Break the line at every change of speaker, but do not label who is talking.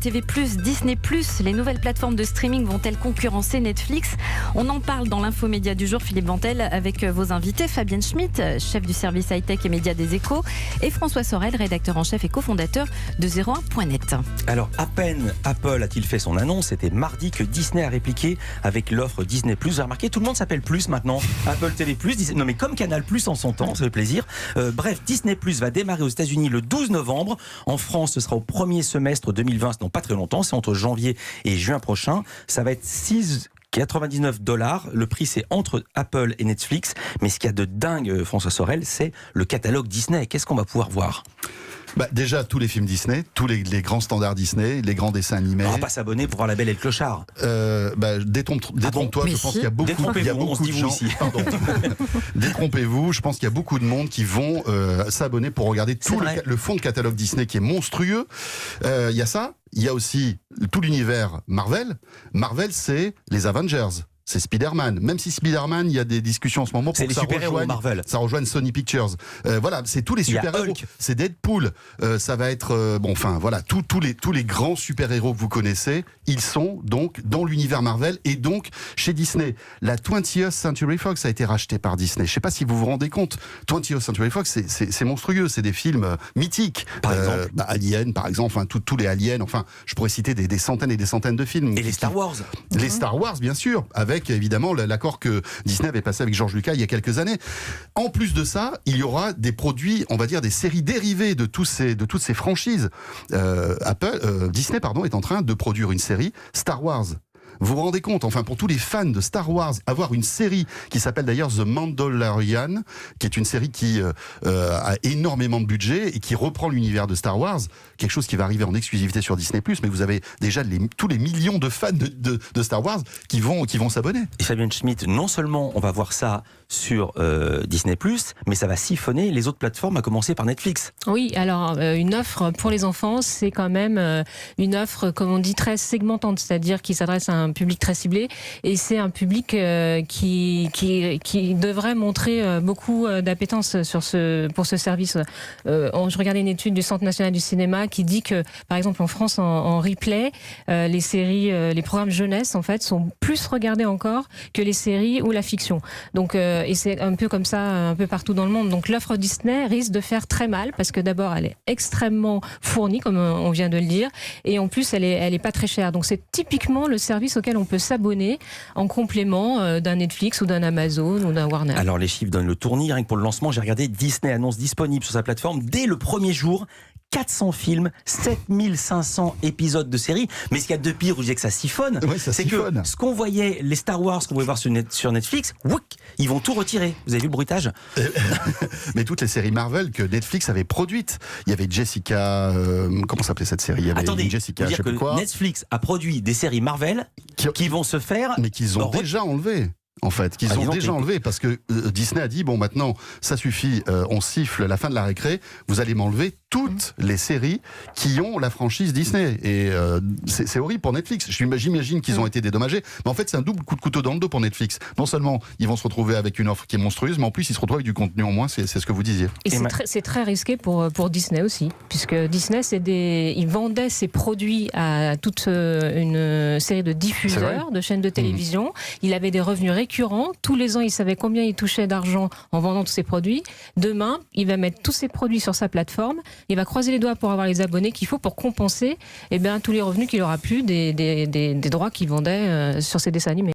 TV+, Disney+, les nouvelles plateformes de streaming vont-elles concurrencer Netflix? On en parle dans l'infomédia du jour, Philippe Vantel, avec vos invités, Fabienne Schmitt, chef du service high-tech et médias des Échos, et François Sorel, rédacteur en chef et cofondateur de 01.net.
Alors, à peine Apple a-t-il fait son annonce, c'était mardi que Disney a répliqué avec l'offre Disney+. Vous avez remarqué, tout le monde s'appelle Plus maintenant. Apple TV+, Disney... non mais comme Canal+, en son temps, ça fait plaisir. Bref, Disney+, va démarrer aux États-Unis le 12 novembre. En France, ce sera au premier semestre 2020, c'est dans pas très longtemps, c'est entre janvier et juin prochain. Ça va être 6,99 $. Le prix, c'est entre Apple et Netflix. Mais ce qu'il y a de dingue, François Sorel, c'est le catalogue Disney. Qu'est-ce qu'on va pouvoir voir ?
Déjà, tous les films Disney, tous les grands standards Disney, les grands dessins animés.
On va pas s'abonner pour voir La Belle et le Clochard.
Détrompe-toi, je pense qu'il y a beaucoup de gens. Détrompez-vous, je pense qu'il y a beaucoup de monde qui vont s'abonner pour regarder tout le fond de catalogue Disney qui est monstrueux. Il y a ça, il y a aussi tout l'univers Marvel. Marvel, c'est les Avengers. C'est Spider-Man. Même si Spider-Man, il y a des discussions en ce moment pour que ça rejoigne Sony Pictures. Voilà, c'est tous les super-héros. C'est Deadpool. Ça va être tous les grands super-héros que vous connaissez, ils sont donc dans l'univers Marvel et donc chez Disney. La 20th Century Fox a été rachetée par Disney. Je sais pas si vous vous rendez compte. 20th Century Fox, c'est monstrueux. C'est des films mythiques.
Par exemple,
Alien, par exemple. Enfin, tous les aliens. Enfin, je pourrais citer des centaines et des centaines de films.
Et les Star Wars.
Les Star Wars, bien sûr. Avec évidemment l'accord que Disney avait passé avec George Lucas il y a quelques années. En plus de ça, il y aura des produits, on va dire des séries dérivées de toutes ces franchises. Disney est en train de produire une série Star Wars. Vous vous rendez compte, enfin pour tous les fans de Star Wars, avoir une série qui s'appelle d'ailleurs The Mandalorian, qui est une série qui a énormément de budget et qui reprend l'univers de Star Wars, quelque chose qui va arriver en exclusivité sur Disney+, mais vous avez déjà tous les millions de fans de Star Wars qui vont s'abonner.
Et Fabienne Schmitt, non seulement on va voir ça sur Disney+, mais ça va siphonner les autres plateformes, à commencer par Netflix.
Oui, alors une offre pour les enfants, c'est quand même une offre, comme on dit, très segmentante, c'est-à-dire qui s'adresse à un public très ciblé, et c'est un public qui devrait montrer beaucoup d'appétence pour ce service. Je regardais une étude du Centre national du cinéma qui dit que, par exemple, en France, en replay, les séries, les programmes jeunesse, en fait, sont plus regardés encore que les séries ou la fiction. Donc, et c'est un peu comme ça, un peu partout dans le monde. Donc, l'offre Disney risque de faire très mal parce que d'abord, elle est extrêmement fournie, comme on vient de le dire, et en plus, elle est pas très chère. Donc, c'est typiquement le service auquel on peut s'abonner en complément d'un Netflix ou d'un Amazon ou d'un Warner.
Alors les chiffres donnent le tournis. Rien que pour le lancement, j'ai regardé, Disney annonce disponible sur sa plateforme dès le premier jour 400 films, 7500 épisodes de série. Mais ce qu'il y a de pire, vous disiez que ça siphonne, c'est que ce qu'on voyait, les Star Wars qu'on pouvait voir sur Netflix, ils vont tout retirer. Vous avez vu le bruitage?
Mais toutes les séries Marvel que Netflix avait produites. Il y avait Jessica, comment s'appelait cette série? Il y avait Jessica, je sais plus quoi.
Netflix a produit des séries Marvel qui vont se faire...
Mais qu'ils ont déjà enlevées. En fait, qu'ils ont déjà enlevé parce que Disney a dit bon maintenant ça suffit, on siffle la fin de la récré, vous allez m'enlever toutes les séries qui ont la franchise Disney et c'est horrible pour Netflix. J'imagine qu'ils ont été dédommagés, mais en fait c'est un double coup de couteau dans le dos pour Netflix. Non seulement ils vont se retrouver avec une offre qui est monstrueuse, mais en plus ils se retrouvent avec du contenu en moins. C'est ce que vous disiez.
Et c'est très risqué pour Disney aussi, puisque Disney il vendait ses produits à toute une série de diffuseurs, de chaînes de télévision. Il avait des revenus récurrents. Tous les ans, il savait combien il touchait d'argent en vendant tous ses produits. Demain, il va mettre tous ses produits sur sa plateforme. Il va croiser les doigts pour avoir les abonnés qu'il faut pour compenser tous les revenus qu'il aura plus des droits qu'il vendait sur ses dessins animés.